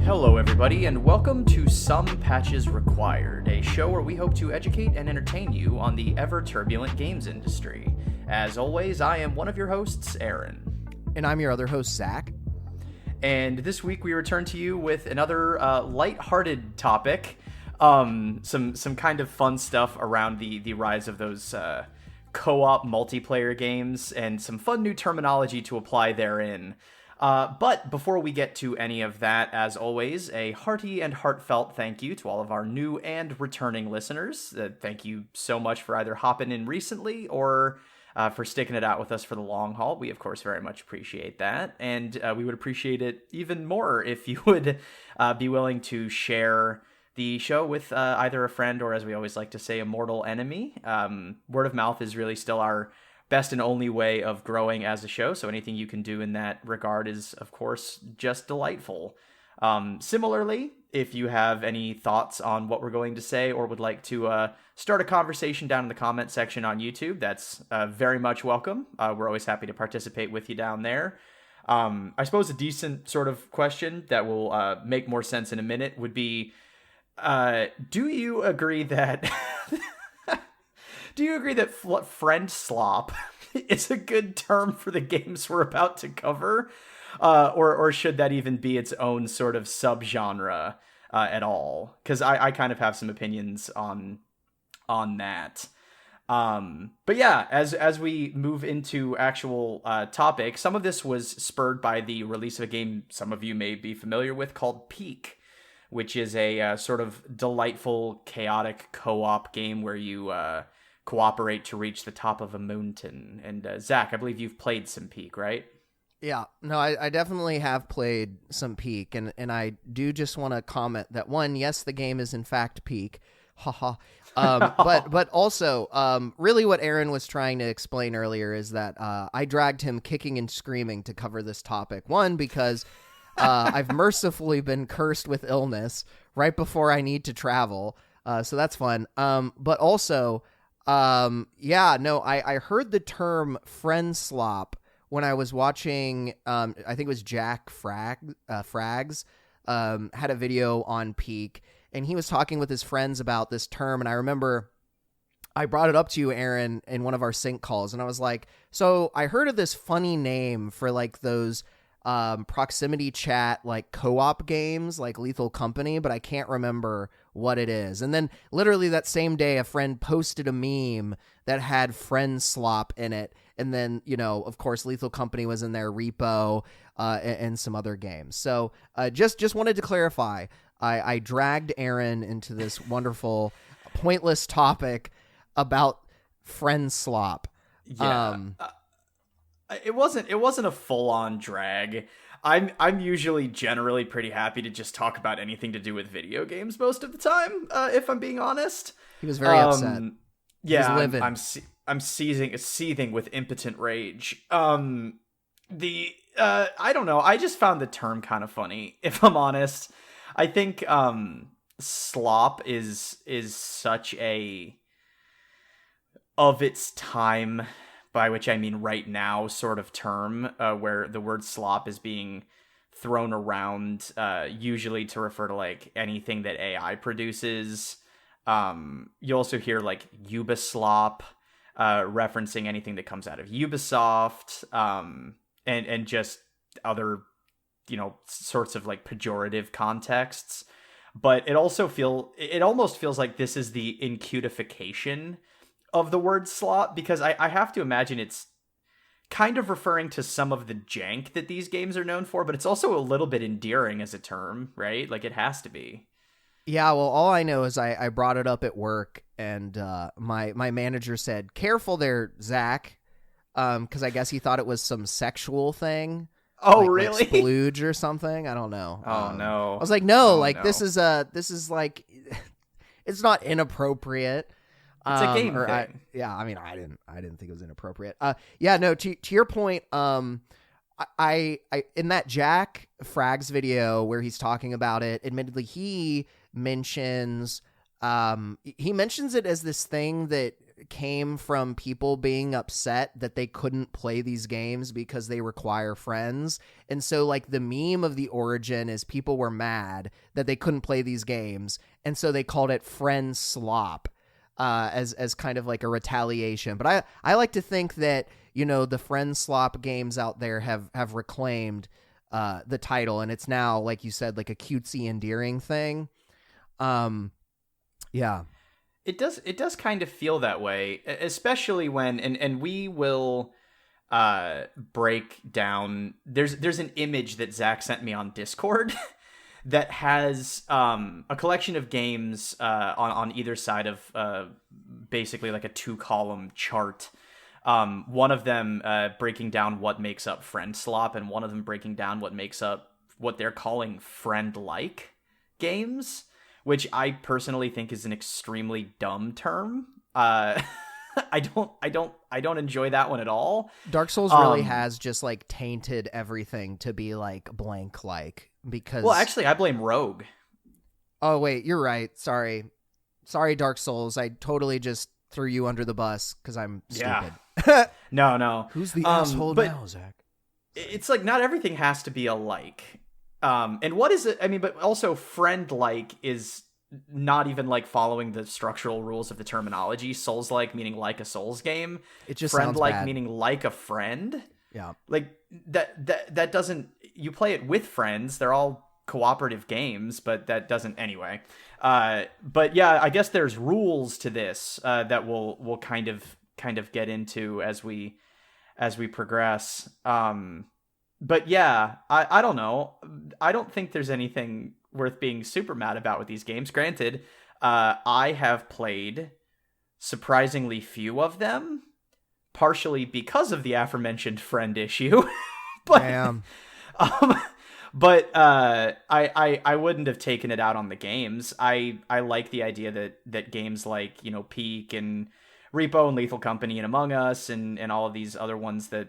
Hello everybody, and welcome to Some Patches Required, a show where we hope to educate and entertain you on the ever-turbulent games industry. As always, I am one of your hosts, Aaron. And I'm your other host, Zach. And this week we return to you with another light-hearted topic, some kind of fun stuff around the rise of those co-op multiplayer games, and some fun new terminology to apply therein. But before we get to any of that, as always, a hearty and heartfelt thank you to all of our new and returning listeners. Thank you so much for either hopping in recently or for sticking it out with us for the long haul. We, of course, very much appreciate that. And we would appreciate it even more if you would be willing to share the show with either a friend or, as we always like to say, a mortal enemy. Word of mouth is really still our best and only way of growing as a show, so anything you can do in that regard is, of course, just delightful. Similarly, if you have any thoughts on what we're going to say or would like to start a conversation down in the comment section on YouTube, that's very much welcome. We're always happy to participate with you down there. I suppose a decent sort of question that will make more sense in a minute would be, do you agree that... Do you agree that FriendSlop is a good term for the games we're about to cover? Or should that even be its own sort of subgenre at all? Because I kind of have some opinions on that. But yeah, as we move into actual topic, some of this was spurred by the release of a game some of you may be familiar with called Peak, which is a sort of delightful, chaotic co-op game where you... cooperate to reach the top of a mountain. And Zach, I believe you've played some Peak, right? Yeah, no, I definitely have played some Peak, and I do just want to comment that, one, yes, the game is in fact Peak, haha. But also, really what Aaron was trying to explain earlier is that I dragged him kicking and screaming to cover this topic. One, because I've mercifully been cursed with illness right before I need to travel, so that's fun. But also... I heard the term FriendSlop when I was watching, I think it was Jack Frags, had a video on Peak, and he was talking with his friends about this term, and I remember I brought it up to you, Aaron, in one of our sync calls, and I was like, so I heard of this funny name for, like, those proximity chat, like, co-op games, like Lethal Company, but I can't remember what it is. And then literally that same day, a friend posted a meme that had FriendSlop in it. And then, you know, of course, Lethal Company was in there, Repo, and some other games. So just wanted to clarify, I dragged Aaron into this wonderful, pointless topic about FriendSlop. Yeah. It wasn't a full-on drag. I'm usually generally pretty happy to just talk about anything to do with video games most of the time, if I'm being honest. He was very upset. Yeah, I'm seething with impotent rage. I don't know. I just found the term kind of funny, if I'm honest. I think slop is such a of its time, by which I mean right now, sort of term, where the word slop is being thrown around, usually to refer to, like, anything that AI produces. You also hear, like, Ubislop, referencing anything that comes out of Ubisoft, and just other, you know, sorts of, like, pejorative contexts. But it almost feels like this is the incutification of the word slop, because I have to imagine it's kind of referring to some of the jank that these games are known for, but it's also a little bit endearing as a term, right? Like, it has to be. Yeah, well, all I know is I brought it up at work, and my manager said, "Careful there, Zach," because I guess he thought it was some sexual thing. Oh, like really? Splooge or something. I don't know. Oh no. I was like, no, Oh, like no. this is like, it's not inappropriate. It's a game or thing. I mean, I didn't think it was inappropriate. Yeah, no, to your point, I in that Jack Frags video where he's talking about it, admittedly, he mentions it as this thing that came from people being upset that they couldn't play these games because they require friends. And so like the meme of the origin is people were mad that they couldn't play these games, and so they called it FriendSlop as kind of like a retaliation. But I like to think that, you know, the FriendSlop games out there have reclaimed the title, and it's now, like you said, like a cutesy endearing thing. Yeah. It does kind of feel that way, especially when and we will break down. There's an image that Zach sent me on Discord that has a collection of games on either side of basically like a 2-column chart. One of them breaking down what makes up FriendSlop, and one of them breaking down what makes up what they're calling friend-like games, which I personally think is an extremely dumb term. I don't enjoy that one at all. Dark Souls really has just like tainted everything to be like blank like, because well, actually, I blame Rogue. Oh wait, you're right. Sorry, Dark Souls. I totally just threw you under the bus because I'm stupid. Yeah. No. Who's the asshole now, Zach? It's like not everything has to be alike. And what is it? I mean, but also friend-like is not even like following the structural rules of the terminology. Souls-like meaning like a Souls game. It just friend-like sounds bad. Meaning like a friend. Yeah. Like that doesn't. You play it with friends. They're all cooperative games, but that doesn't anyway. But yeah, I guess there's rules to this that we'll kind of get into as we progress. But yeah, I don't know. I don't think there's anything worth being super mad about with these games. Granted, I have played surprisingly few of them, partially because of the aforementioned friend issue. But, Damn. But I wouldn't have taken it out on the games. I like the idea that games like, you know, Peak and Repo and Lethal Company and Among Us and all of these other ones that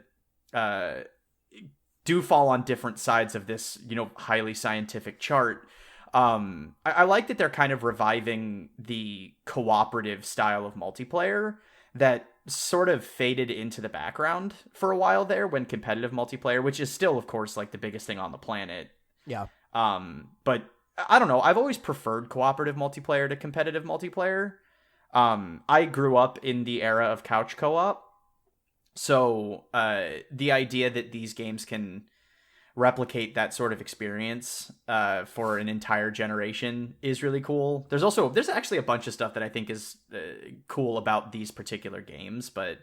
do fall on different sides of this, you know, highly scientific chart. I like that they're kind of reviving the cooperative style of multiplayer that sort of faded into the background for a while there when competitive multiplayer, which is still, of course, like the biggest thing on the planet. Yeah. But I don't know. I've always preferred cooperative multiplayer to competitive multiplayer. I grew up in the era of couch co-op. So the idea that these games can replicate that sort of experience for an entire generation is really cool. There's actually a bunch of stuff that I think is cool about these particular games, but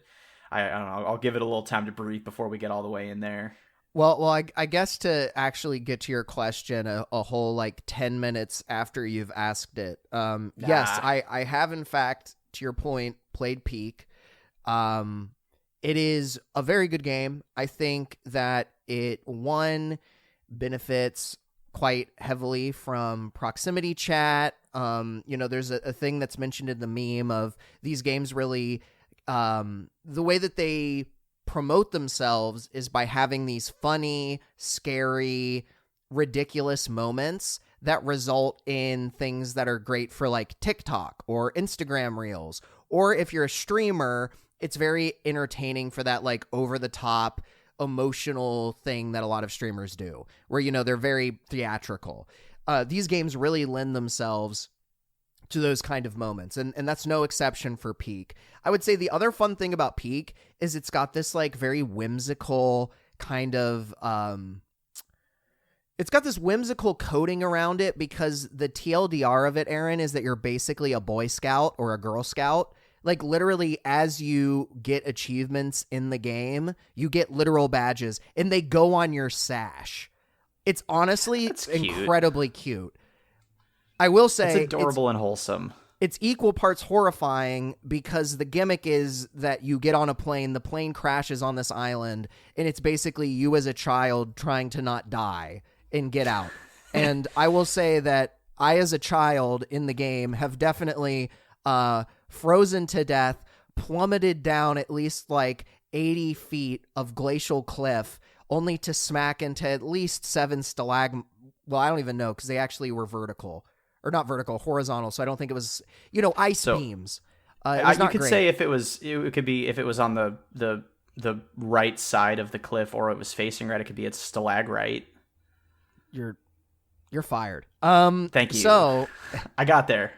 I don't know. I'll give it a little time to breathe before we get all the way in there. Well, I guess to actually get to your question a whole like 10 minutes after you've asked it. Yes, I have in fact, to your point, played Peak. It is a very good game. I think that it, one, benefits quite heavily from proximity chat. You know, there's a thing that's mentioned in the meme of these games really, the way that they promote themselves is by having these funny, scary, ridiculous moments that result in things that are great for like TikTok or Instagram Reels. Or if you're a streamer, it's very entertaining for that like over the top emotional thing that a lot of streamers do, where, you know, they're very theatrical. These games really lend themselves to those kind of moments, and that's no exception for Peak. I would say the other fun thing about Peak is it's got this like very whimsical kind of it's got this whimsical coating around it, because the TLDR of it, Aaron, is that you're basically a Boy Scout or a Girl Scout. Like, literally, as you get achievements in the game, you get literal badges, and they go on your sash. It's honestly incredibly cute. I will say it's adorable and wholesome. it's equal parts horrifying because the gimmick is that you get on a plane, the plane crashes on this island, and it's basically you as a child trying to not die and get out. And I will say that I, as a child in the game, have definitely frozen to death, plummeted down at least like 80 feet of glacial cliff, only to smack into at least 7 well, I don't even know, because they actually were vertical. Or not vertical, horizontal. So I don't think it was, ice beams. You could say if it was, it could be if it was on the right side of the cliff, or it was facing right. It could be a stalagmite. You're fired. Thank you. So I got there.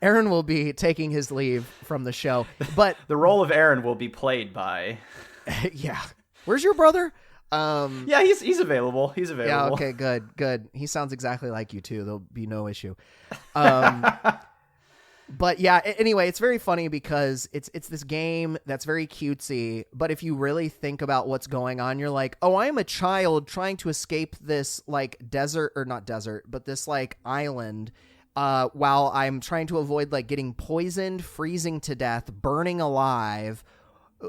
Aaron will be taking his leave from the show, but the role of Aaron will be played by. Yeah. Where's your brother? Yeah, he's available. He's available. Yeah, okay, good. He sounds exactly like you too. There'll be no issue. But yeah, anyway, it's very funny because it's this game that's very cutesy, but if you really think about what's going on, you're like, oh, I'm a child trying to escape this like desert, or not desert, but this like island, while I'm trying to avoid like getting poisoned, freezing to death, burning alive,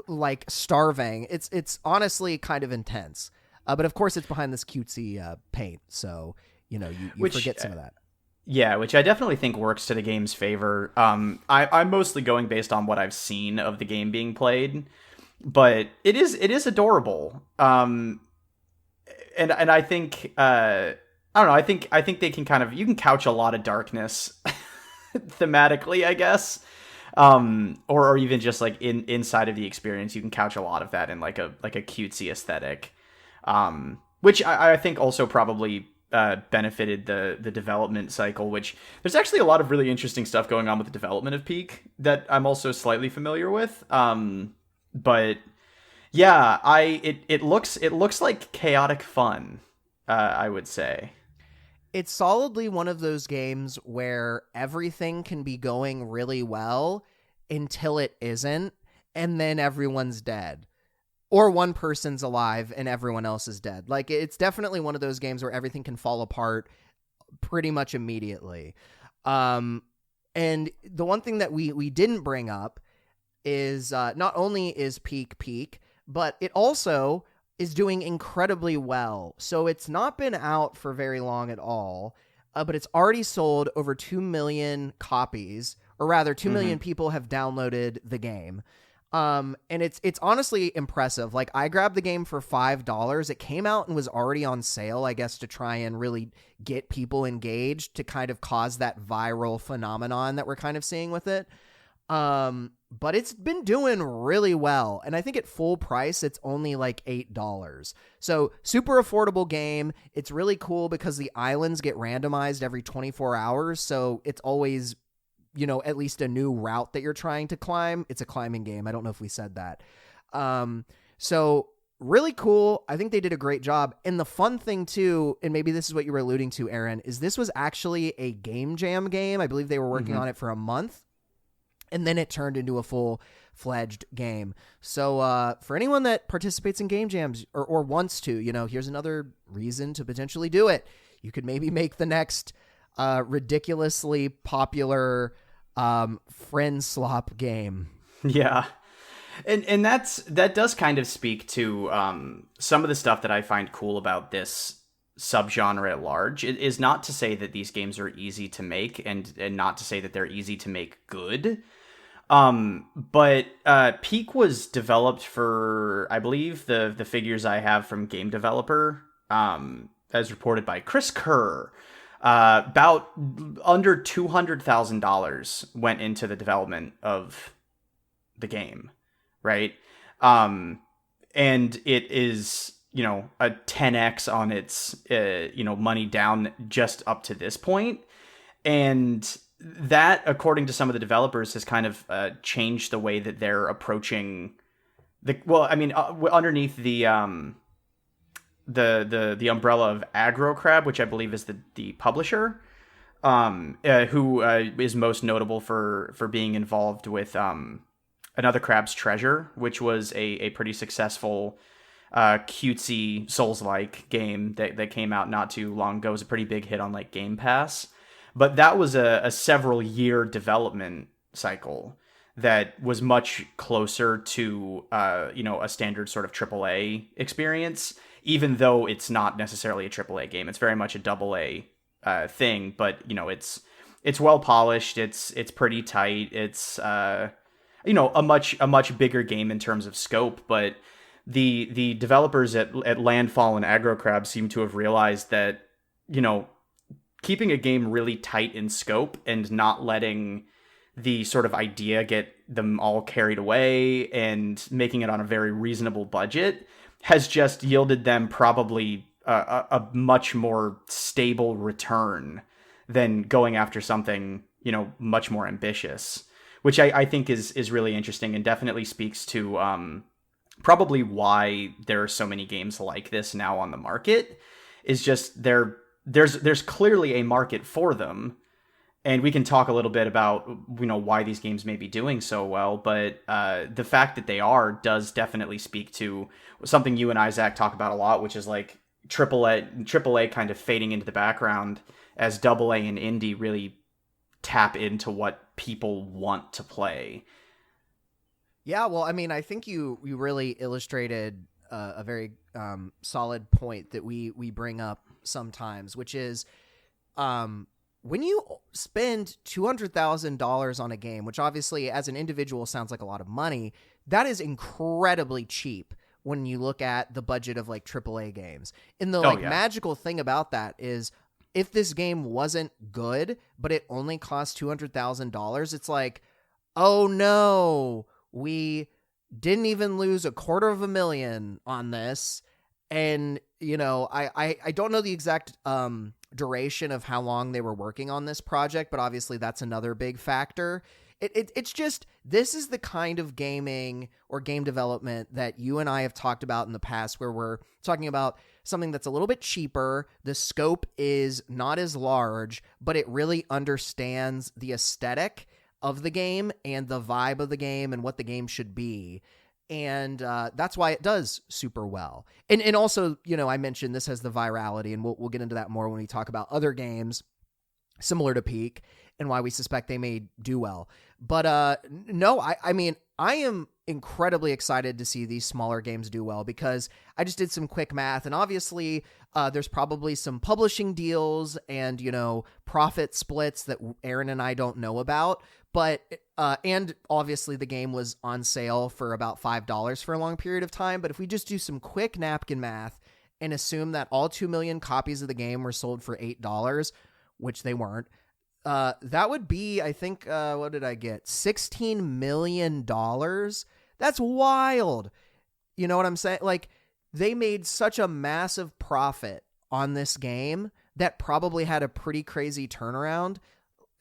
like starving. It's honestly kind of intense. But of course it's behind this cutesy paint, so you forget some of that. Yeah, which I definitely think works to the game's favor. I'm mostly going based on what I've seen of the game being played, but it is adorable. And I think I don't know. I think they can you can couch a lot of darkness thematically, I guess. Or even just like inside of the experience, you can couch a lot of that in like a cutesy aesthetic, which I think also probably benefited the development cycle. Which there's actually a lot of really interesting stuff going on with the development of Peak that I'm also slightly familiar with. But yeah, it looks like chaotic fun. I would say. It's solidly one of those games where everything can be going really well until it isn't, and then everyone's dead. Or one person's alive and everyone else is dead. Like, it's definitely one of those games where everything can fall apart pretty much immediately. And the one thing that we didn't bring up is not only is Peak, but it also is doing incredibly well. So it's not been out for very long at all, but it's already sold over 2 million copies, or rather 2 million people have downloaded the game. And it's honestly impressive. Like, I grabbed the game for $5. It came out and was already on sale, I guess, to try and really get people engaged, to kind of cause that viral phenomenon that we're kind of seeing with it. But it's been doing really well. And I think at full price, it's only like $8. So super affordable game. It's really cool because the islands get randomized every 24 hours. So it's always, at least a new route that you're trying to climb. It's a climbing game. I don't know if we said that. So really cool. I think they did a great job. And the fun thing too, and maybe this is what you were alluding to, Aaron, is this was actually a game jam game. I believe they were working on it for a month. And then it turned into a full-fledged game. So for anyone that participates in game jams or wants to, here's another reason to potentially do it. You could maybe make the next ridiculously popular FriendSlop game. Yeah. And that does kind of speak to some of the stuff that I find cool about this subgenre at large. It is not to say that these games are easy to make and not to say that they're easy to make good. But Peak was developed for, I believe, the figures I have from Game Developer, as reported by Chris Kerr, about under $200,000 went into the development of the game, right? And it is, a 10x on its, money down just up to this point. And that, according to some of the developers, has kind of changed the way that they're approaching underneath the umbrella of Aggro Crab, which I believe is the publisher, who is most notable for being involved with Another Crab's Treasure, which was a pretty successful cutesy Souls-like game that came out not too long ago. It was a pretty big hit on like Game Pass. but that was a several year development cycle that was much closer to a standard sort of AAA experience, even though it's not necessarily a AAA game. It's very much a AA thing, but it's well polished. It's pretty tight. It's a much bigger game in terms of scope, but the developers at Landfall and Aggro Crab seem to have realized that keeping a game really tight in scope and not letting the sort of idea get them all carried away and making it on a very reasonable budget has just yielded them probably a much more stable return than going after something, much more ambitious, which I think is really interesting and definitely speaks to probably why there are so many games like this now on the market. Is just there's clearly a market for them. And we can talk a little bit about, why these games may be doing so well, but the fact that they does definitely speak to something you and I, Zach, talk about a lot, which is like AAA kind of fading into the background as AA and indie really tap into what people want to play. Yeah, well, I mean, I think you really illustrated a very solid point that we bring up sometimes, which is when you spend $200,000 on a game, which obviously as an individual sounds like a lot of money, that is incredibly cheap when you look at the budget of like AAA games. And the magical thing about that is if this game wasn't good, but it only cost $200,000, it's like, oh no, we didn't even lose $250,000 on this. And, I don't know the exact duration of how long they were working on this project, but obviously that's another big factor. It's just, this is the kind of gaming or game development that you and I have talked about in the past, where we're talking about something that's a little bit cheaper. The scope is not as large, but it really understands the aesthetic of the game and the vibe of the game and what the game should be. And that's why it does super well. And also, I mentioned this has the virality, and we'll get into that more when we talk about other games similar to Peak and why we suspect they may do well. But no, I mean, I am incredibly excited to see these smaller games do well, because I just did some quick math, and obviously there's probably some publishing deals and, profit splits that Aaron and I don't know about. But, and obviously the game was on sale for about $5 for a long period of time. But if we just do some quick napkin math and assume that all 2 million copies of the game were sold for $8, which they weren't, that would be, I think, what did I get? $16 million. That's wild. You know what I'm saying? Like, they made such a massive profit on this game that probably had a pretty crazy turnaround.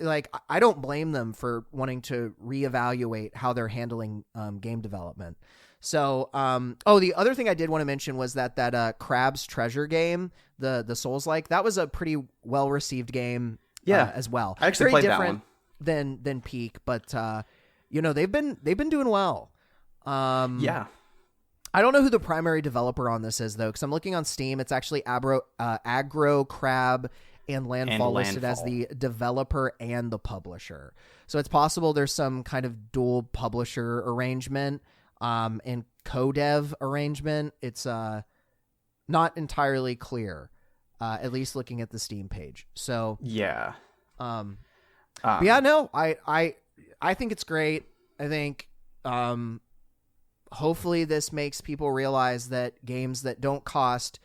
Like, I don't blame them for wanting to reevaluate how they're handling game development. So, the other thing I did want to mention was that Crab's Treasure game, the Souls-like, that was a pretty well-received game as well. I actually played that one. Than Peak, but, they've been doing well. Yeah. I don't know who the primary developer on this is, though, because I'm looking on Steam. It's actually Aggro Crab and Landfall listed as the developer and the publisher. So it's possible there's some kind of dual publisher arrangement and co-dev arrangement. It's not entirely clear, at least looking at the Steam page. So yeah. But yeah, no, I think it's great. I think hopefully this makes people realize that games that don't cost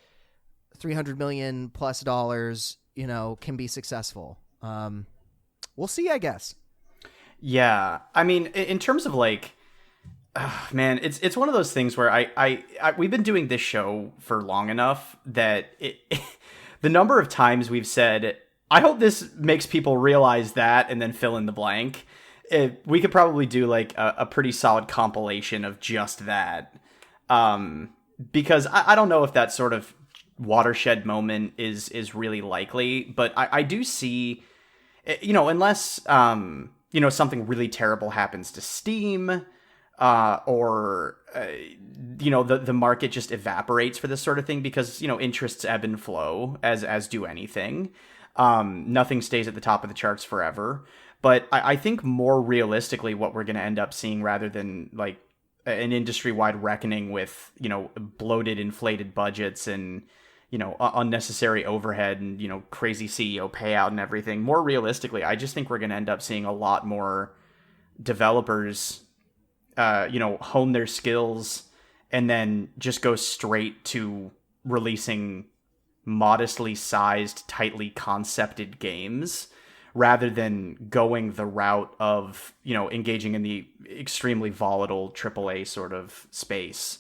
$300 million plus can be successsive. We'll see, I guess. Yeah. I mean, in terms of like, man, it's one of those things where I we've been doing this show for long enough that the number of times we've said, I hope this makes people realize that, and then fill in the blank. We could probably do like a pretty solid compilation of just that. Because I don't know if that sort of watershed moment is really likely, but I do see, unless something really terrible happens to Steam, or the market just evaporates for this sort of thing, because interests ebb and flow as do anything. Nothing stays at the top of the charts forever. But I think more realistically, what we're going to end up seeing, rather than like an industry-wide reckoning with, bloated, inflated budgets and, unnecessary overhead and, crazy CEO payout and everything. More realistically, I just think we're going to end up seeing a lot more developers, hone their skills and then just go straight to releasing modestly sized, tightly concepted games, rather than going the route of, engaging in the extremely volatile AAA sort of space.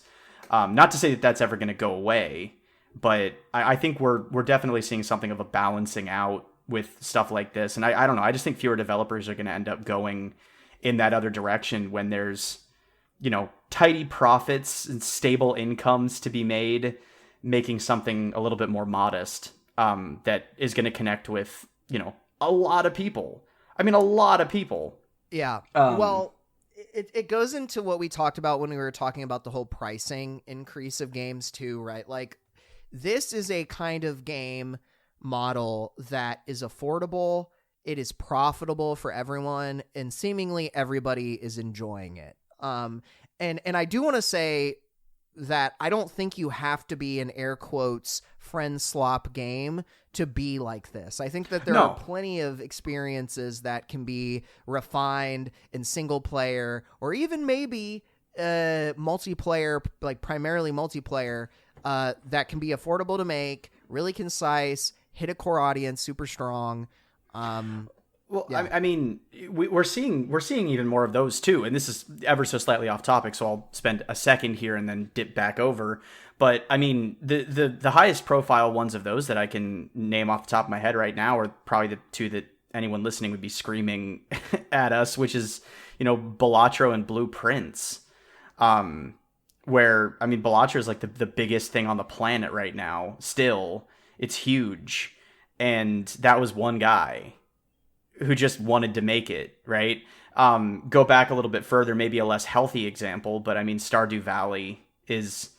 Not to say that that's ever going to go away, but I think we're definitely seeing something of a balancing out with stuff like this. And I don't know, I just think fewer developers are going to end up going in that other direction when there's, tidy profits and stable incomes to be made, making something a little bit more modest, that is going to connect with, a lot of people. I mean, a lot of people. Yeah. Well, it goes into what we talked about when we were talking about the whole pricing increase of games too, right? Like, this is a kind of game model that is affordable, it is profitable for everyone, and seemingly everybody is enjoying it. And I do want to say that I don't think you have to be an air quotes FriendSlop game to be like this. I think that there are plenty of experiences that can be refined in single player or even maybe multiplayer, like primarily multiplayer, that can be affordable to make, really concise, hit a core audience super strong. Yeah. I mean, we're seeing even more of those too, and this is ever so slightly off topic, so I'll spend a second here and then dip back over. But I mean, the highest profile ones of those that I can name off the top of my head right now are probably the two that anyone listening would be screaming at us, which is, Balatro and Blue Prince. Where, I mean, Balatro is like the biggest thing on the planet right now. Still, it's huge, and that was one guy who just wanted to make it, right? Go back a little bit further, maybe a less healthy example, but I mean, Stardew Valley is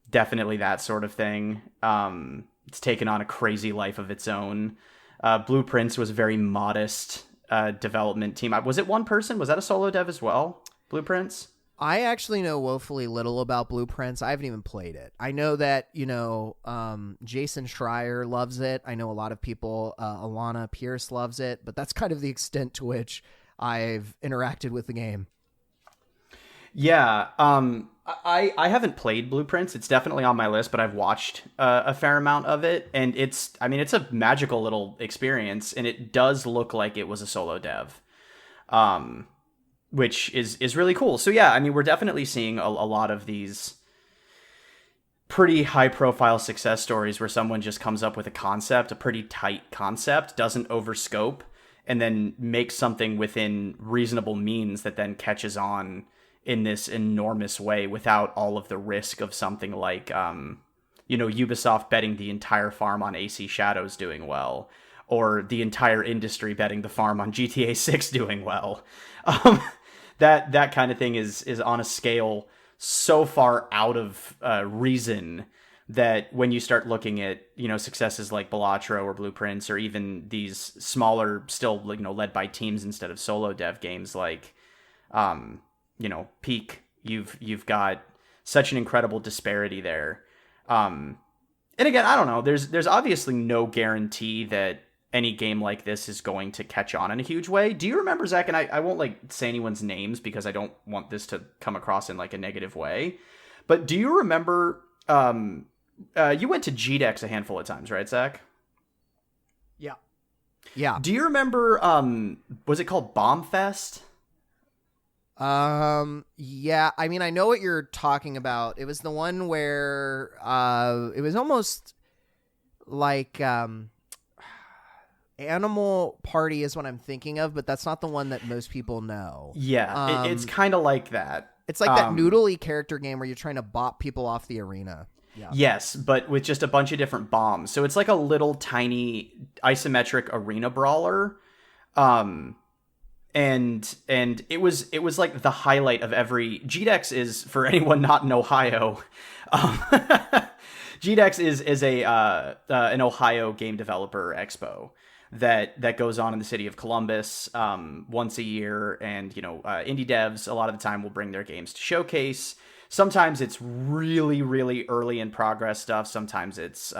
definitely that sort of thing. It's taken on a crazy life of its own. Blue Prince was a very modest development team. Was it one person? Was that a solo dev as well, Blue Prince? I actually know woefully little about Blue Prince. I haven't even played it. I know that, Jason Schreier loves it. I know a lot of people, Alana Pierce loves it, but that's kind of the extent to which I've interacted with the game. Yeah. I haven't played Blue Prince. It's definitely on my list, but I've watched a fair amount of it, and it's a magical little experience, and it does look like it was a solo dev. Which is really cool. So yeah, I mean, we're definitely seeing a lot of these pretty high-profile success stories where someone just comes up with a concept, a pretty tight concept, doesn't overscope, and then makes something within reasonable means that then catches on in this enormous way without all of the risk of something like, Ubisoft betting the entire farm on AC Shadows doing well, or the entire industry betting the farm on GTA 6 doing well. That kind of thing is on a scale so far out of reason that when you start looking at, successes like Balatro or Blue Prince, or even these smaller, still, led by teams instead of solo dev games like, Peak, you've got such an incredible disparity there. And again, I don't know, there's obviously no guarantee that any game like this is going to catch on in a huge way. Do you remember, Zach, and I won't say anyone's names because I don't want this to come across in a negative way, but do you remember, you went to GDEX a handful of times, right, Zach? Yeah. Do you remember, was it called Bombfest? Yeah, I mean, I know what you're talking about. It was the one where, it was almost like, Animal Party is what I'm thinking of, but that's not the one that most people know. Yeah, it's kind of like that. It's like that noodly character game where you're trying to bop people off the arena. Yeah. Yes, but with just a bunch of different bombs. So it's like a little tiny isometric arena brawler. And it was like the highlight of every... GDEX is, for anyone not in Ohio, GDEX is an Ohio game developer expo. that goes on in the city of Columbus once a year. And, indie devs a lot of the time will bring their games to showcase. Sometimes it's really, really early in progress stuff. Sometimes it's,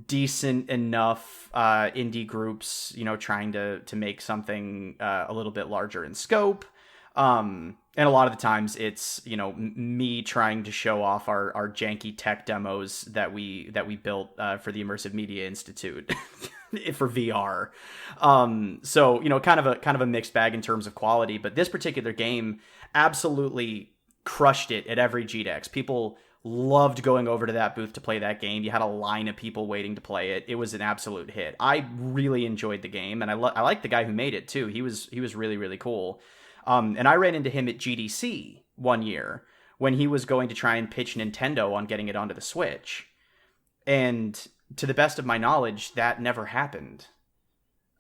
decent enough indie groups, trying to make something a little bit larger in scope. And a lot of the times it's, me trying to show off our janky tech demos that we built for the Immersive Media Institute for VR. So, kind of a mixed bag in terms of quality, but this particular game absolutely crushed it at every GDEX. People loved going over to that booth to play that game. You had a line of people waiting to play it. It was an absolute hit. I really enjoyed the game, and I like the guy who made it too. He was really, really cool. And I ran into him at GDC one year when he was going to try and pitch Nintendo on getting it onto the Switch. And to the best of my knowledge, that never happened.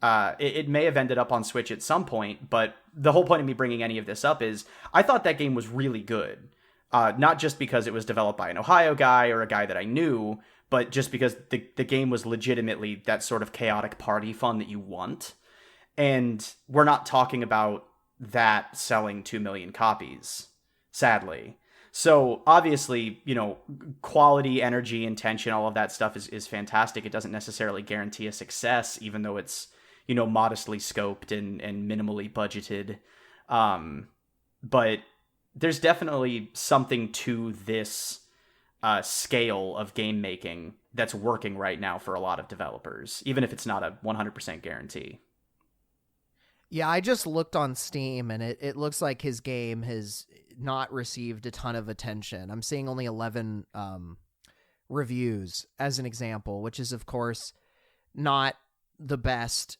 It may have ended up on Switch at some point, but the whole point of me bringing any of this up is I thought that game was really good. Not just because it was developed by an Ohio guy or a guy that I knew, but just because the game was legitimately that sort of chaotic party fun that you want. And we're not talking about that selling 2 million copies, sadly. So obviously, quality, energy, intention, all of that stuff is fantastic. It doesn't necessarily guarantee a success, even though it's, modestly scoped and minimally budgeted. But there's definitely something to this scale of game making that's working right now for a lot of developers, even if it's not a 100% guarantee. Yeah, I just looked on Steam, and it looks like his game has not received a ton of attention. I'm seeing only 11 reviews, as an example, which is, of course, not the best,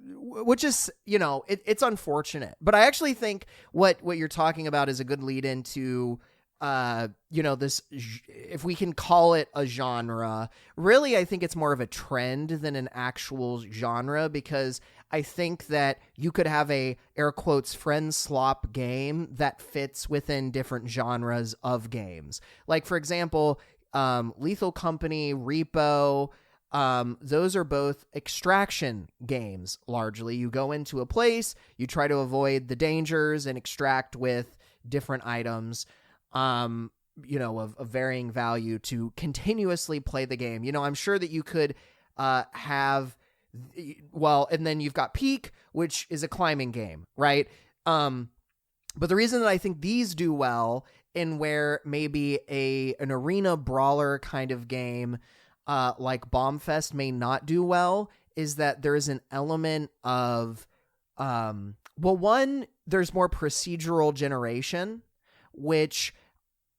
which is, it's unfortunate. But I actually think what you're talking about is a good lead into this, if we can call it a genre. Really, I think it's more of a trend than an actual genre, because I think that you could have a, air quotes, FriendSlop game that fits within different genres of games. Like, for example, Lethal Company, Repo, those are both extraction games, largely. You go into a place, you try to avoid the dangers and extract with different items. Of varying value to continuously play the game. I'm sure that you could have, and then you've got Peak, which is a climbing game, right? But the reason that I think these do well, in where maybe an arena brawler kind of game like Bombfest may not do well, is that there is an element of, one, there's more procedural generation, which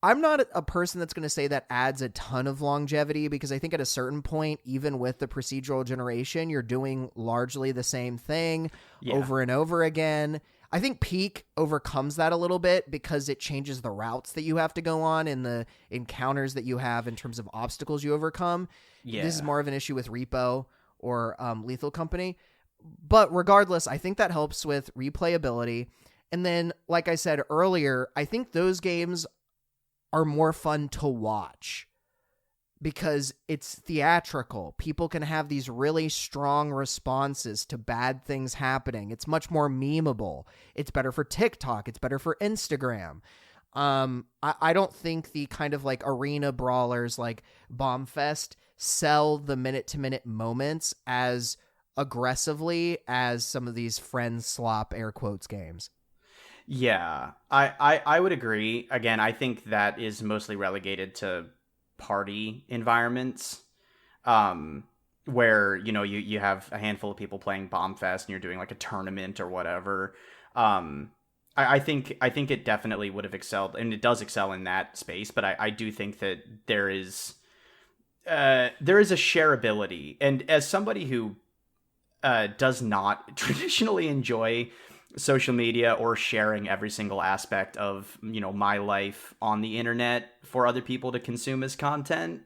I'm not a person that's going to say that adds a ton of longevity, because I think at a certain point, even with the procedural generation, you're doing largely the same thing over and over again. I think Peak overcomes that a little bit because it changes the routes that you have to go on and the encounters that you have in terms of obstacles you overcome. Yeah. This is more of an issue with Repo or Lethal Company. But regardless, I think that helps with replayability. And then, like I said earlier, I think those games are more fun to watch because it's theatrical. People can have these really strong responses to bad things happening. It's much more memeable. It's better for TikTok. It's better for Instagram. I don't think the kind of like arena brawlers like Bombfest sell the minute-to-minute moments as aggressively as some of these FriendSlop air quotes games. Yeah, I would agree. Again, I think that is mostly relegated to party environments, where, you have a handful of people playing Bombfest and you're doing like a tournament or whatever. I think it definitely would have excelled, and it does excel in that space, but I do think that there is a shareability. And as somebody who does not traditionally enjoy social media or sharing every single aspect of, my life on the internet for other people to consume as content,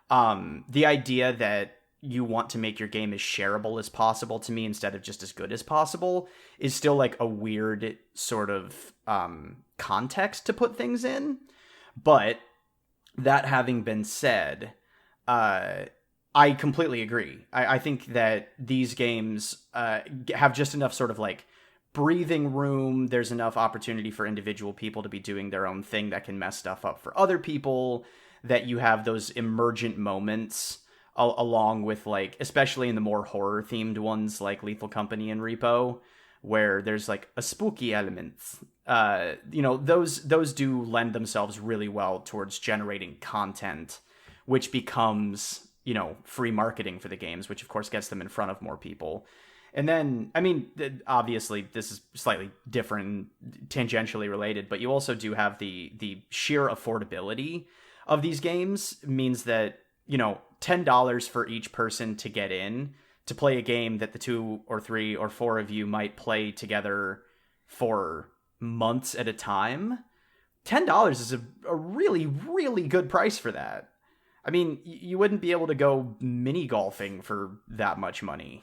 the idea that you want to make your game as shareable as possible to me instead of just as good as possible is still like a weird sort of context to put things in. But that having been said, I completely agree. I think that these games have just enough sort of like breathing room. There's enough opportunity for individual people to be doing their own thing that can mess stuff up for other people, that you have those emergent moments along with, like, especially in the more horror themed ones like Lethal Company and Repo, where there's like a spooky element. Those do lend themselves really well towards generating content, which becomes, free marketing for the games, which of course gets them in front of more people. And then, I mean, obviously this is slightly different, tangentially related, but you also do have the sheer affordability of these games means that, $10 for each person to get in to play a game that the 2 or 3 or 4 of you might play together for months at a time. $10 is a really, really good price for that. I mean, you wouldn't be able to go mini golfing for that much money.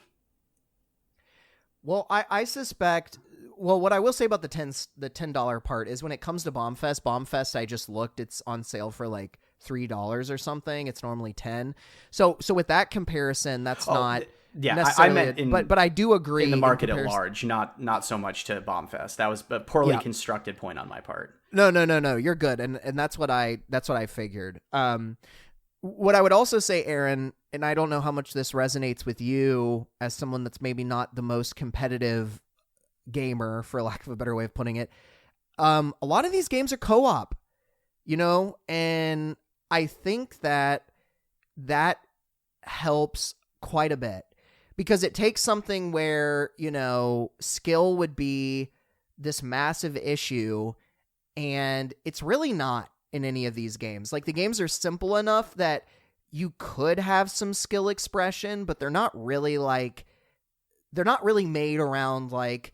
Well, I suspect. Well, what I will say about the $10 part is when it comes to Bombfest, I just looked. It's on sale for like $3 or something. It's normally $10. So with that comparison, that's not. Yeah, necessarily I meant but I do agree in the market at large, not so much to Bombfest. That was a poorly constructed point on my part. No, you're good, and that's what I figured. What I would also say, Aaron, and I don't know how much this resonates with you as someone that's maybe not the most competitive gamer, for lack of a better way of putting it. A lot of these games are co-op, and I think that helps quite a bit because it takes something where, skill would be this massive issue, and it's really not in any of these games. Like, the games are simple enough that you could have some skill expression, but they're not really made around like,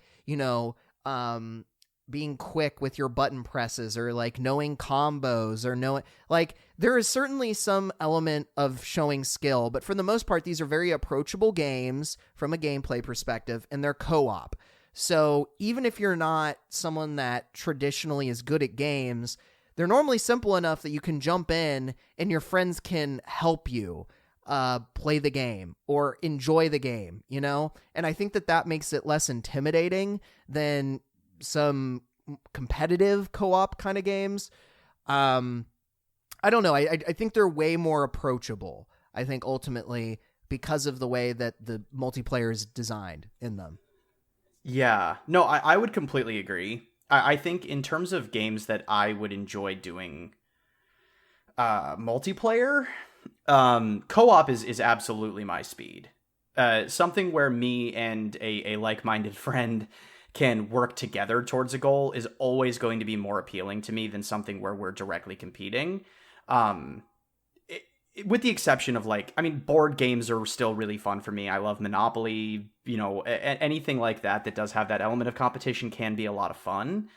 being quick with your button presses or like knowing combos or knowing, like, there is certainly some element of showing skill, but for the most part, these are very approachable games from a gameplay perspective, and they're co-op. So even if you're not someone that traditionally is good at games, they're normally simple enough that you can jump in and your friends can help you play the game or enjoy the game, And I think that makes it less intimidating than some competitive co-op kind of games. I don't know. I think they're way more approachable, I think, ultimately, because of the way that the multiplayer is designed in them. Yeah. No, I would completely agree. I think in terms of games that I would enjoy doing multiplayer, co-op is absolutely my speed. Something where me and a like-minded friend can work together towards a goal is always going to be more appealing to me than something where we're directly competing. With the exception of, like, I mean, board games are still really fun for me. I love Monopoly, anything like that does have that element of competition can be a lot of fun.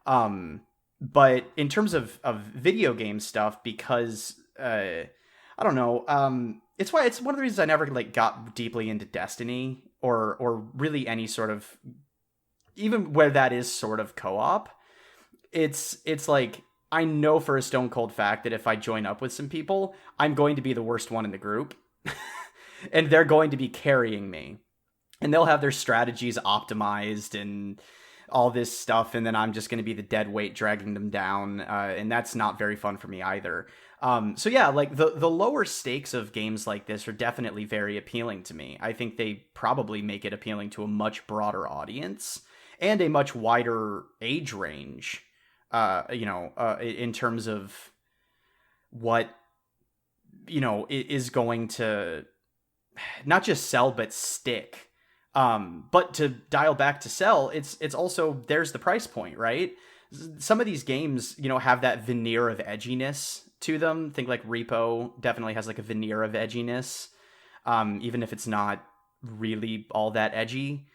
But in terms of video game stuff, because, I don't know, it's one of the reasons I never like got deeply into Destiny or really any sort of, even where that is sort of co-op. It's like, I know for a stone cold fact that if I join up with some people, I'm going to be the worst one in the group. And they're going to be carrying me. And they'll have their strategies optimized and all this stuff. And then I'm just going to be the dead weight dragging them down. And that's not very fun for me either. So yeah, like the lower stakes of games like this are definitely very appealing to me. I think they probably make it appealing to a much broader audience and a much wider age range. In terms of what, is going to not just sell, but stick. But to dial back to sell, it's also, there's the price point, right? Some of these games, have that veneer of edginess to them. Think like Repo definitely has like a veneer of edginess, even if it's not really all that edgy.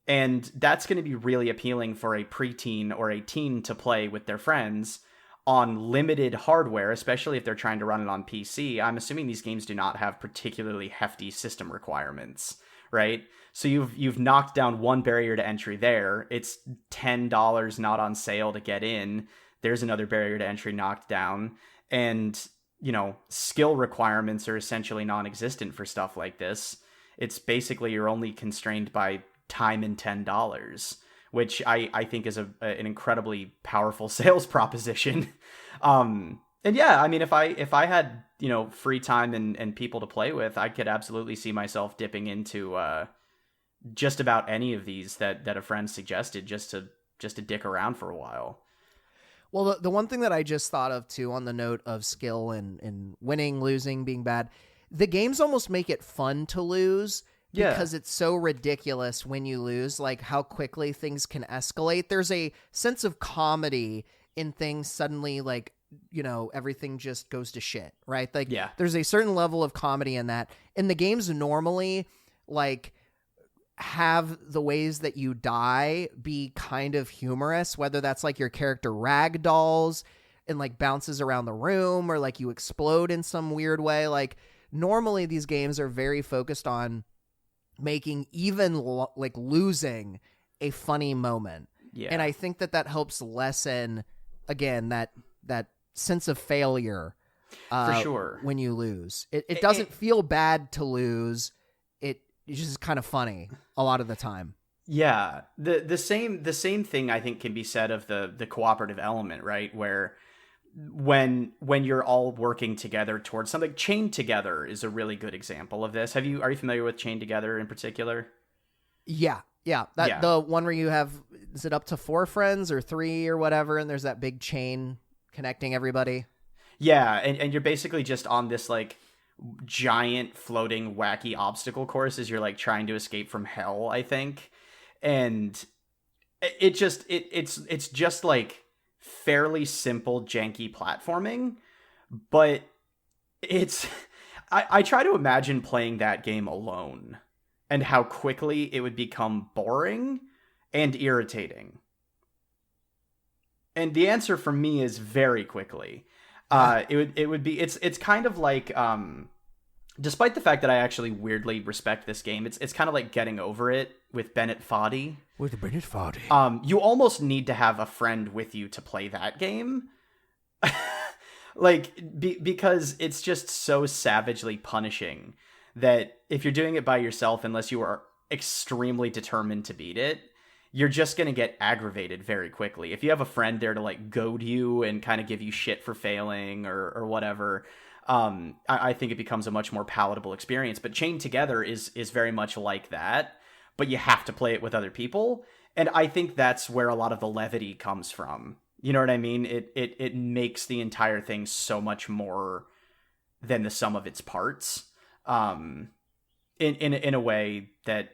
And that's going to be really appealing for a preteen or a teen to play with their friends on limited hardware, especially if they're trying to run it on PC. I'm assuming these games do not have particularly hefty system requirements, right? So you've knocked down one barrier to entry there. It's $10 not on sale to get in. There's another barrier to entry knocked down. And, skill requirements are essentially non-existent for stuff like this. It's basically you're only constrained by time and $10, which I think is an incredibly powerful sales proposition. And yeah, I mean, if I had, free time and people to play with, I could absolutely see myself dipping into just about any of these that a friend suggested just to dick around for a while. Well, the one thing that I just thought of too on the note of skill and winning, losing, being bad, the games almost make it fun to lose because it's so ridiculous when you lose, like how quickly things can escalate. There's a sense of comedy in things suddenly like, everything just goes to shit, right? Like there's a certain level of comedy in that. And the games normally like have the ways that you die be kind of humorous, whether that's like your character ragdolls and like bounces around the room or like you explode in some weird way. Like normally these games are very focused on making even like losing a funny moment. Yeah. And I think that helps lessen again that sense of failure for sure when you lose. It doesn't feel bad to lose. It's just kind of funny a lot of the time. Yeah. The same thing I think can be said of the cooperative element, right? Where when you're all working together towards something, Chained Together is a really good example of this. Are you familiar with Chained Together in particular? Yeah. The one where you have, is it up to 4 friends or 3 or whatever, and there's that big chain connecting everybody? Yeah, and you're basically just on this like giant floating wacky obstacle course as you're like trying to escape from hell, I think. And it's just like fairly simple janky platforming, but it's I try to imagine playing that game alone and how quickly it would become boring and irritating. And the answer for me is very quickly. It's kind of like, despite the fact that I actually weirdly respect this game, it's kind of like Getting Over It with Bennett Foddy. With Bennett Foddy. You almost need to have a friend with you to play that game. Because it's just so savagely punishing that if you're doing it by yourself, unless you are extremely determined to beat it, you're just going to get aggravated very quickly. If you have a friend there to like goad you and kind of give you shit for failing or whatever, I think it becomes a much more palatable experience. But Chained Together is very much like that, but you have to play it with other people. And I think that's where a lot of the levity comes from. You know what I mean? It makes the entire thing so much more than the sum of its parts. In a way that,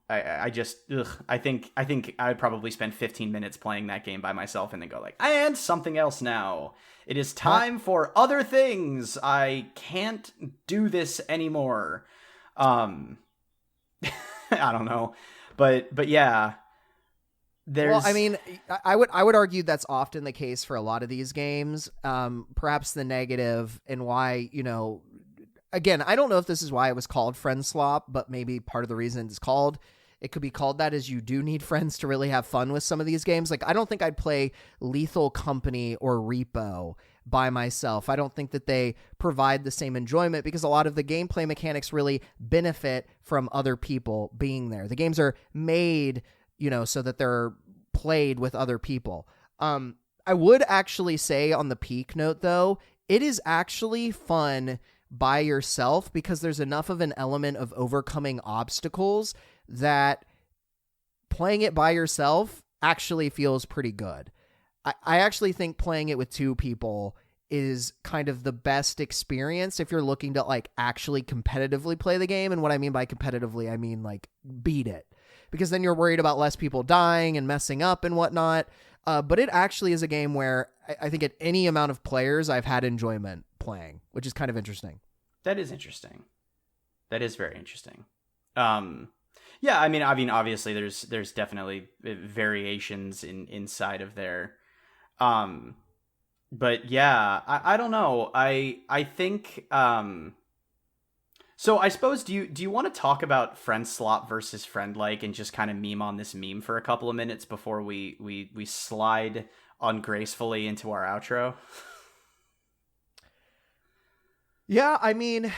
I think I'd probably spend 15 minutes playing that game by myself and then go like, and something else now. It is time for other things. I can't do this anymore. I don't know. But yeah. Well, I mean, I would argue that's often the case for a lot of these games. Perhaps the negative and why, again, I don't know if this is why it was called FriendSlop, but maybe part of the reason it could be called that is you do need friends to really have fun with some of these games. Like, I don't think I'd play Lethal Company or Repo by myself. I don't think that they provide the same enjoyment because a lot of the gameplay mechanics really benefit from other people being there. The games are made, so that they're played with other people. I would actually say on the peak note, though, it is actually fun by yourself because there's enough of an element of overcoming obstacles that playing it by yourself actually feels pretty good. I actually think playing it with 2 people is kind of the best experience if you're looking to like actually competitively play the game. And what I mean by competitively, I mean like beat it, because then you're worried about less people dying and messing up and whatnot. But it actually is a game where I think at any amount of players, I've had enjoyment playing, which is kind of interesting. That is interesting. That is very interesting. Yeah, I mean, obviously, there's definitely variations inside of there. But yeah, I don't know. I think. So I suppose do you want to talk about FriendSlop versus FriendLike and just kind of meme on this meme for a couple of minutes before we slide ungracefully into our outro? Yeah, I mean,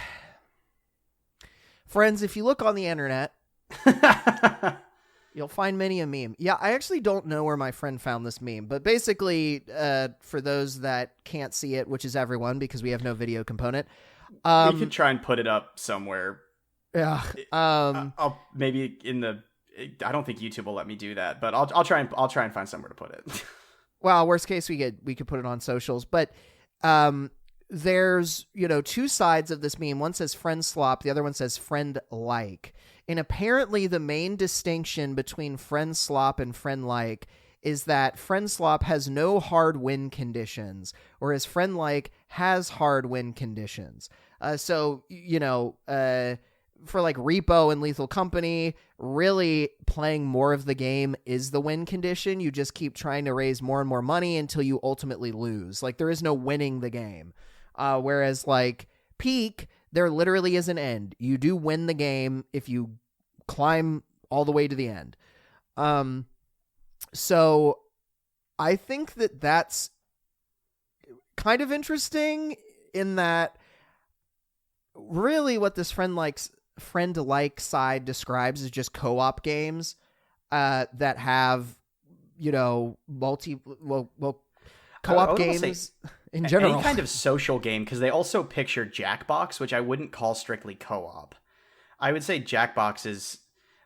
friends, if you look on the internet, you'll find many a meme. Yeah, I actually don't know where my friend found this meme, but basically, for those that can't see it, which is everyone because we have no video component, We could try and put it up somewhere. yeah, I'll maybe in the. I don't think YouTube will let me do that, but I'll try and find somewhere to put it. well, worst case we could put it on socials, but there's two sides of this meme. One says FriendSlop, the other one says friend like. And apparently the main distinction between FriendSlop and friend like is that FriendSlop has no hard win conditions, whereas friend like has hard win conditions. For like Repo and Lethal Company, really playing more of the game is the win condition. You just keep trying to raise more and more money until you ultimately lose. Like there is no winning the game. Whereas like Peak, there literally is an end. You do win the game if you climb all the way to the end. So I think that that's kind of interesting in that really what this friend-like side describes is just co-op games that have, co-op games in general. Any kind of social game, because they also picture Jackbox, which I wouldn't call strictly co-op. I would say Jackbox is...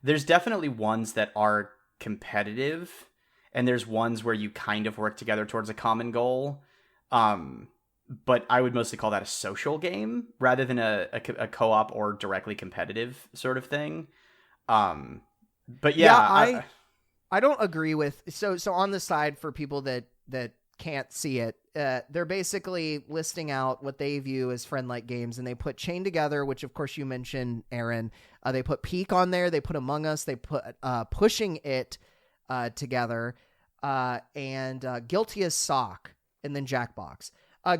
There's definitely ones that are competitive, and there's ones where you kind of work together towards a common goal. But I would mostly call that a social game rather than a co-op or directly competitive sort of thing. But yeah, I don't agree with so on the side for people that can't see it. They're basically listing out what they view as friend-like games, and they put Chain Together, which of course you mentioned, Aaron. They put Peak on there. They put Among Us. They put Pushing It together, and Guilty as Sock, and then Jackbox.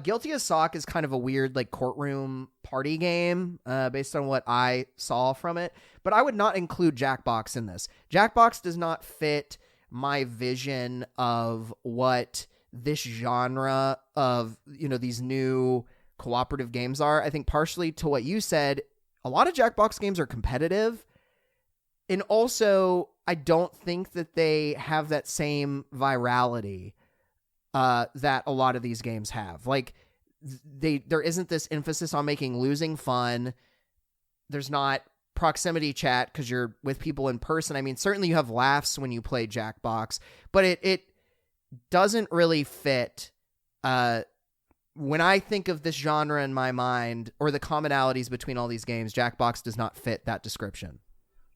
Guilty as Sock is kind of a weird like courtroom party game based on what I saw from it, but I would not include Jackbox in this. Jackbox does not fit my vision of what this genre of these new cooperative games are. I think partially to what you said, a lot of Jackbox games are competitive, and also I don't think that they have that same virality that a lot of these games have. Like there isn't this emphasis on making losing fun. There's not proximity chat because you're with people in person. I mean, certainly you have laughs when you play Jackbox, but it doesn't really fit. When I think of this genre in my mind or the commonalities between all these games, Jackbox does not fit that description.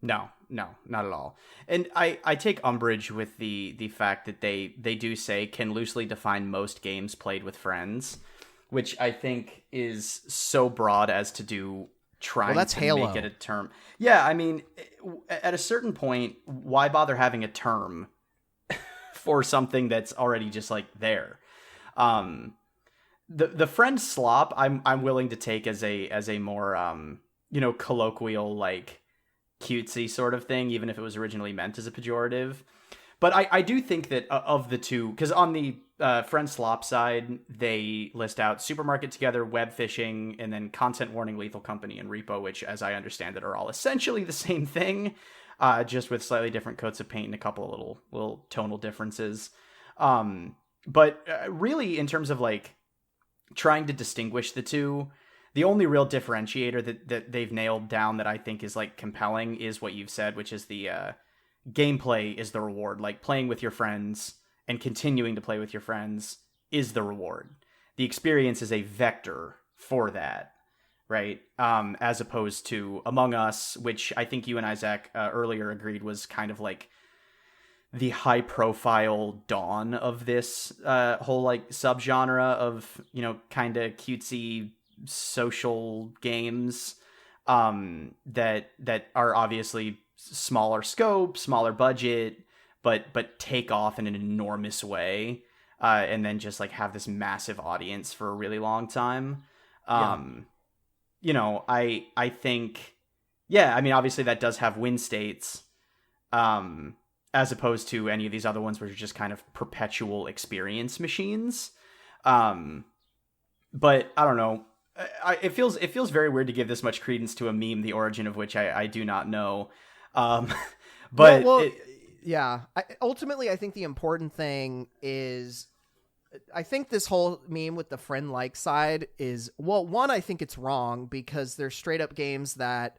No, not at all. And I take umbrage with the fact that they do say can loosely define most games played with friends, which I think is so broad as to do trying to Halo. Make it a term. Yeah, I mean, at a certain point, why bother having a term for something that's already just like there? The FriendSlop I'm willing to take as a more colloquial, like cutesy sort of thing, even if it was originally meant as a pejorative. But I do think that of the two, because on the FriendSlop side, they list out Supermarket Together, Web Fishing, and then Content Warning, Lethal Company, and Repo, which, as I understand it, are all essentially the same thing, just with slightly different coats of paint and a couple of little tonal differences. But really, in terms of like trying to distinguish the two, the only real differentiator that they've nailed down that I think is like compelling is what you've said, which is the gameplay is the reward. Like playing with your friends and continuing to play with your friends is the reward. The experience is a vector for that, right? As opposed to Among Us, which I think you and I, Zach, earlier agreed was kind of like the high-profile dawn of this whole like subgenre of kind of cutesy social games that are obviously smaller scope, smaller budget, but take off in an enormous way, and then just like have this massive audience for a really long time. I think, yeah, I mean, obviously that does have win states, as opposed to any of these other ones which are just kind of perpetual experience machines. But I don't know. it feels very weird to give this much credence to a meme, the origin of which I do not know. Um, but yeah. Ultimately, I think the important thing is, I think this whole meme with the friend-like side is, well, one, I think it's wrong because there's straight up games that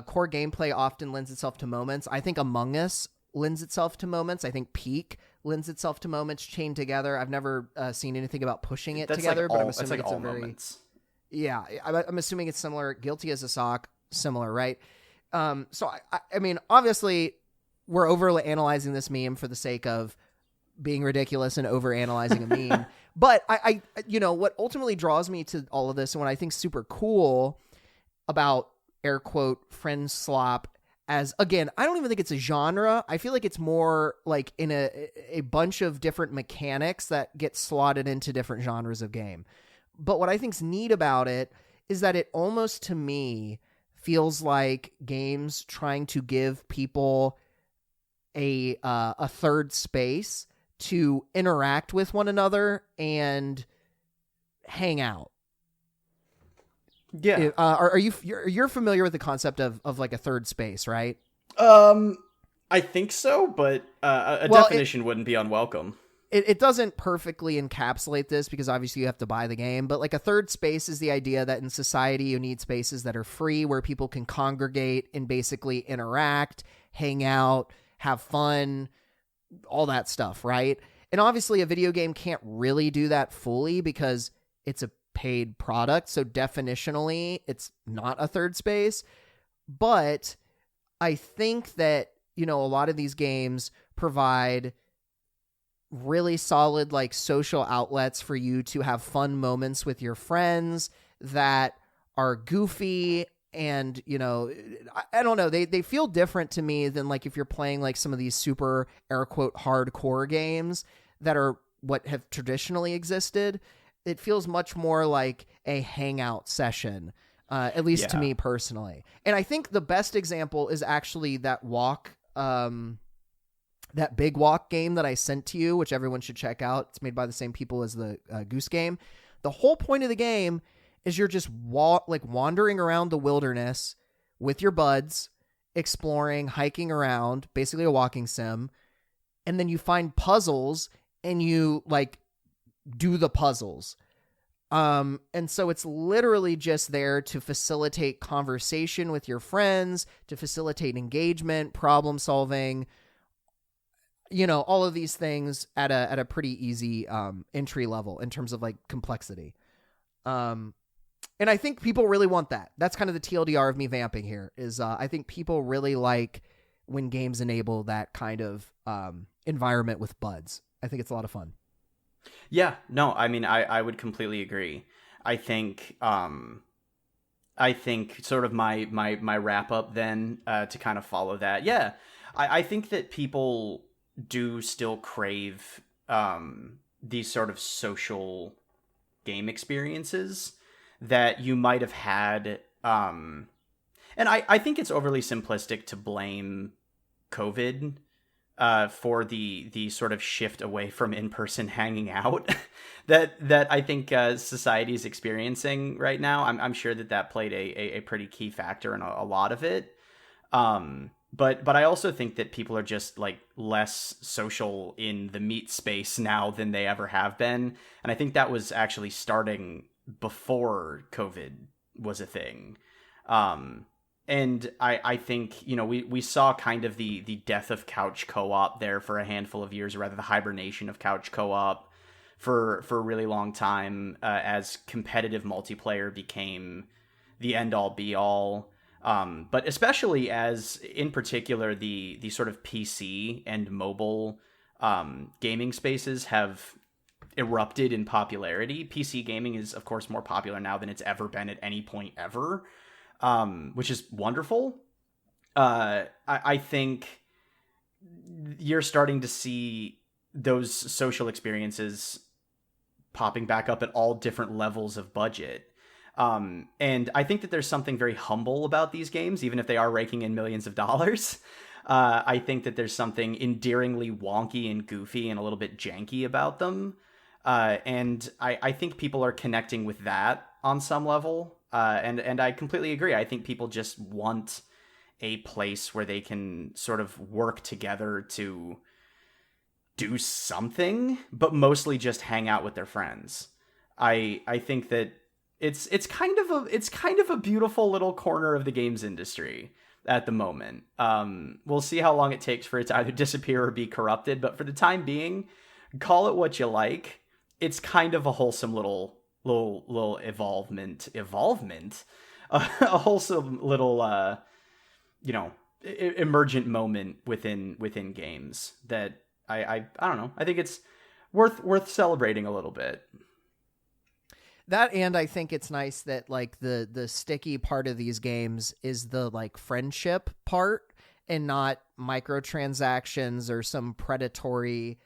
core gameplay often lends itself to moments. I think Among Us lends itself to moments. I think Peak lends itself to moments chained together. I've never seen anything about pushing it together, but I'm assuming it's a very... Moments. Yeah, I'm assuming it's similar. Guilty as a Sock, similar, right? So, I mean, obviously, we're overly analyzing this meme for the sake of being ridiculous and over analyzing a meme. But I what ultimately draws me to all of this and what I think is super cool about air quote FriendSlop, as, again, I don't even think it's a genre. I feel like it's more like in a bunch of different mechanics that get slotted into different genres of game. But what I think's neat about it is that it almost, to me, feels like games trying to give people a third space to interact with one another and hang out. Yeah. You're familiar with the concept of like a third space, right? I think so, but a definition wouldn't be unwelcome. It doesn't perfectly encapsulate this because obviously you have to buy the game, but like a third space is the idea that in society you need spaces that are free where people can congregate and basically interact, hang out, have fun, all that stuff, right? And obviously a video game can't really do that fully because it's a paid product, so definitionally it's not a third space. But I think that, a lot of these games provide really solid like social outlets for you to have fun moments with your friends that are goofy and, I don't know, they feel different to me than like if you're playing like some of these super air quote hardcore games that are what have traditionally existed. It feels much more like a hangout session, at least to me personally. And I think the best example is actually that that Big Walk game that I sent to you, which everyone should check out. It's made by the same people as the Goose Game. The whole point of the game is you're just wandering around the wilderness with your buds, exploring, hiking around, basically a walking sim. And then you find puzzles and you like do the puzzles. And so it's literally just there to facilitate conversation with your friends, to facilitate engagement, problem solving, all of these things at a pretty easy entry level in terms of like complexity. And I think people really want that. That's kind of the TLDR of me vamping here is I think people really like when games enable that kind of environment with buds. I think it's a lot of fun. Yeah, no, I mean, I would completely agree. I think sort of my wrap up then to kind of follow that. Yeah, I think that people do still crave these sort of social game experiences that you might have had. And I think it's overly simplistic to blame COVID for the sort of shift away from in-person hanging out that I think society is experiencing right now. I'm sure that played a pretty key factor in a lot of it. But I also think that people are just like less social in the meat space now than they ever have been. And I think that was actually starting before COVID was a thing. And I think, we saw kind of the death of couch co-op there for a handful of years, or rather the hibernation of couch co-op for a really long time as competitive multiplayer became the end-all be-all. But especially as, in particular, the sort of PC and mobile gaming spaces have erupted in popularity. PC gaming is, of course, more popular now than it's ever been at any point ever. Which is wonderful. I think you're starting to see those social experiences popping back up at all different levels of budget. And I think that there's something very humble about these games, even if they are raking in millions of dollars. I think that there's something endearingly wonky and goofy and a little bit janky about them. And I think people are connecting with that on some level. And I completely agree. I think people just want a place where they can sort of work together to do something, but mostly just hang out with their friends. I think that it's kind of a beautiful little corner of the games industry at the moment. We'll see how long it takes for it to either disappear or be corrupted, but for the time being, call it what you like. It's kind of a wholesome little evolvement, a wholesome little emergent moment within games that I don't know. I think it's worth celebrating a little bit. That, and I think it's nice that like the sticky part of these games is the like friendship part and not microtransactions or some predatory,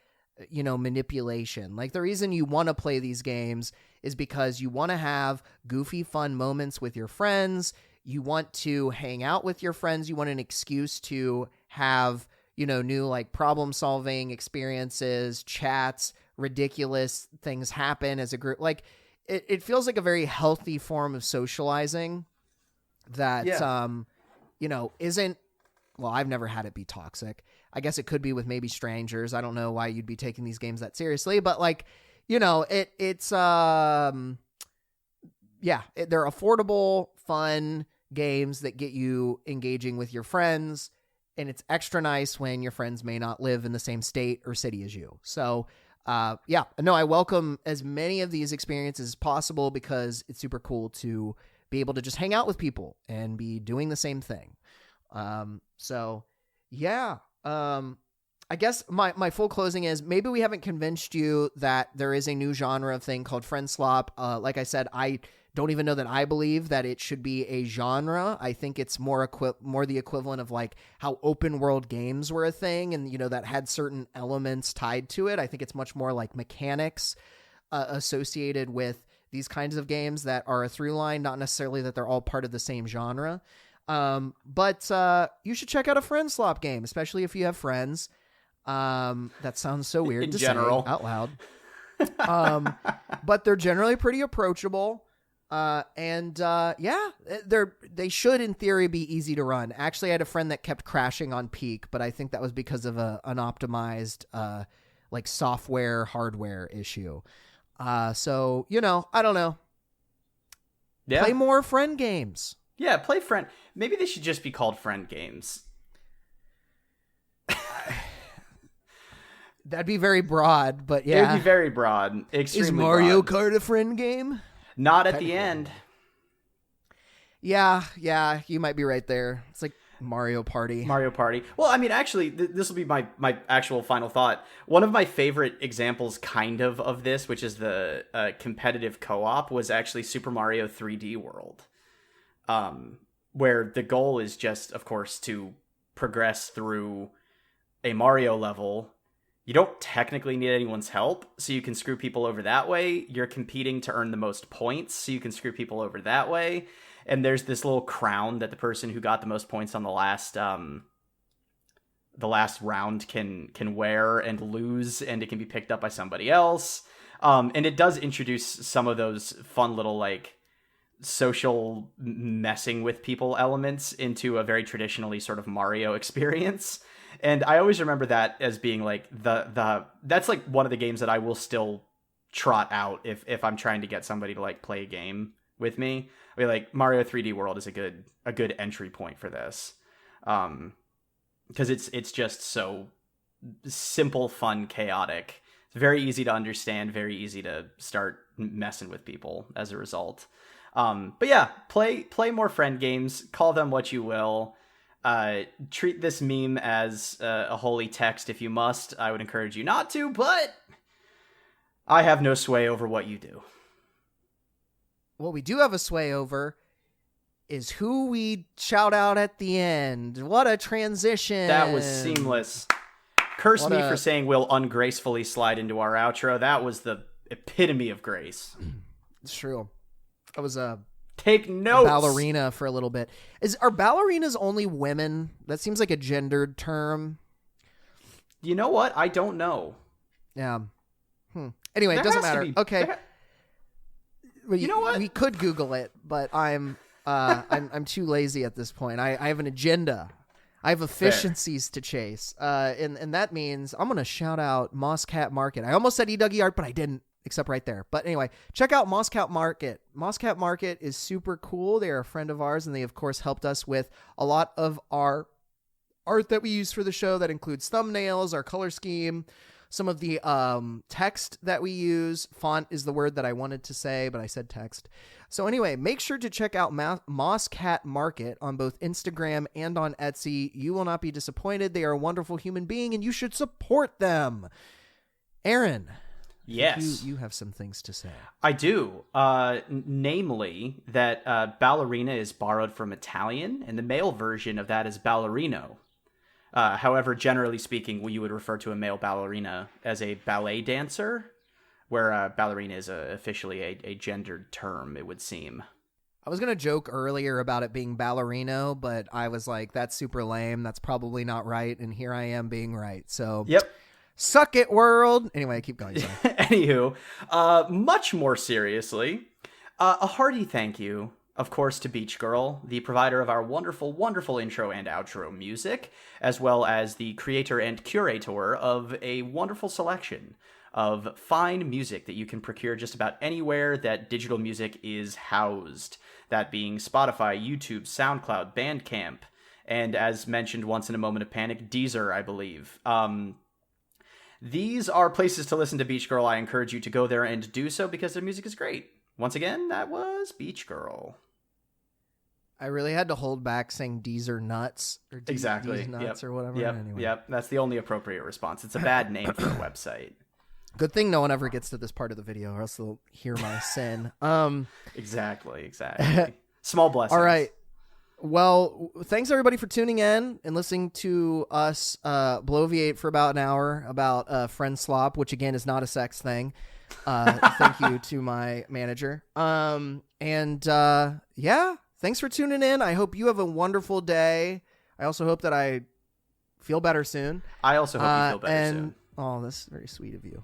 manipulation. Like the reason you want to play these games is because you want to have goofy, fun moments with your friends. You want to hang out with your friends. You want an excuse to have, new like problem solving experiences, chats, ridiculous things happen as a group. Like it feels like a very healthy form of socializing that, isn't, well, I've never had it be toxic. I guess it could be with maybe strangers. I don't know why you'd be taking these games that seriously, but like, they're affordable, fun games that get you engaging with your friends. And it's extra nice when your friends may not live in the same state or city as you. So, I welcome as many of these experiences as possible because it's super cool to be able to just hang out with people and be doing the same thing. I guess my full closing is maybe we haven't convinced you that there is a new genre of thing called FriendSlop. Like I said, I don't even know that I believe that it should be a genre. I think it's more the equivalent of like how open world games were a thing and, that had certain elements tied to it. I think it's much more like mechanics associated with these kinds of games that are a through line, not necessarily that they're all part of the same genre. But you should check out a FriendSlop game, especially if you have friends. That sounds so weird in to general. say out loud. But they're generally pretty approachable. They should in theory be easy to run. Actually, I had a friend that kept crashing on peak, but I think that was because of an unoptimized, like software hardware issue. I don't know. Yeah. Play more friend games. Yeah, play friend. Maybe they should just be called friend games. That'd be very broad, but yeah. It would be very broad. Extremely Is Mario broad. Kart a friend game? Not at the end. Yeah, you might be right there. It's like Mario Party. Well, I mean, actually, this will be my actual final thought. One of my favorite examples kind of this, which is the competitive co-op, was actually Super Mario 3D World. Where the goal is just, of course, to progress through a Mario level. You don't technically need anyone's help, so you can screw people over that way. You're competing to earn the most points, so you can screw people over that way. And there's this little crown that the person who got the most points on the last round can wear and lose, and it can be picked up by somebody else. And it does introduce some of those fun little like social messing with people elements into a very traditionally sort of Mario experience. And I always remember that as being like that's like one of the games that I will still trot out if I'm trying to get somebody to like play a game with me. I mean, like Mario 3D World is a good entry point for this. Because it's just so simple, fun, chaotic. It's very easy to understand, very easy to start messing with people as a result. But yeah, play more friend games, call them what you will. Treat this meme as a holy text if you must. I would encourage you not to, but I have no sway over what you do. What we do have a sway over is who we shout out at the end. What a transition. That was seamless. Curse me for saying we'll ungracefully slide into our outro. That was the epitome of grace. It's true. I was Take notes. Ballerina for a little bit. Are ballerinas only women? That seems like a gendered term. You know what? I don't know. Yeah. Anyway, it doesn't matter. Okay. You know what? We could Google it, but I'm too lazy at this point. I have an agenda. I have efficiencies to chase. And that means I'm going to shout out MosscatMarket. I almost said eDougieArt, but I didn't, except right there. But anyway, check out MosscatMarket. MosscatMarket is super cool. They are a friend of ours, and they, of course, helped us with a lot of our art that we use for the show. That includes thumbnails, our color scheme, some of the text that we use. Font is the word that I wanted to say, but I said text. So anyway, make sure to check out MosscatMarket on both Instagram and on Etsy. You will not be disappointed. They are a wonderful human being, and you should support them. Aaron. Yes. You have some things to say. I do. Namely, that ballerina is borrowed from Italian, and the male version of that is ballerino. However, generally speaking, you would refer to a male ballerina as a ballet dancer, where ballerina is officially a gendered term, it would seem. I was going to joke earlier about it being ballerino, but I was like, that's super lame. That's probably not right. And here I am being right. So, yep. Suck it, world. Anyway, keep going. Anywho, much more seriously, a hearty thank you, of course, to Beach Girl, the provider of our wonderful, wonderful intro and outro music, as well as the creator and curator of a wonderful selection of fine music that you can procure just about anywhere that digital music is housed. That being Spotify, YouTube, SoundCloud, Bandcamp, and as mentioned once in a moment of panic, Deezer, I believe. These are places to listen to Beach Girl. I encourage you to go there and do so because their music is great. Once again, that was Beach Girl. I really had to hold back saying Deezer nuts or exactly. nuts or whatever. Yep. Anyway. Yep. That's the only appropriate response. It's a bad name for a website. Good thing no one ever gets to this part of the video, or else they'll hear my sin. Exactly. Small blessings. All right. Well, thanks everybody for tuning in and listening to us bloviate for about an hour about FriendSlop, which again is not a sex thing. Thank you to my manager. Yeah, thanks for tuning in. I hope you have a wonderful day. I also hope that I feel better soon. I also hope you feel better soon. Oh, that's very sweet of you.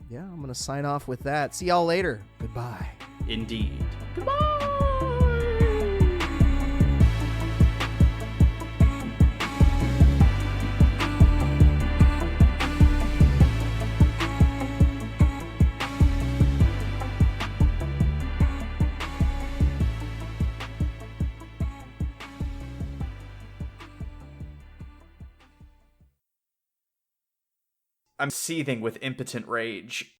Yeah, I'm going to sign off with that. See y'all later. Goodbye. Indeed. Goodbye. I'm seething with impotent rage.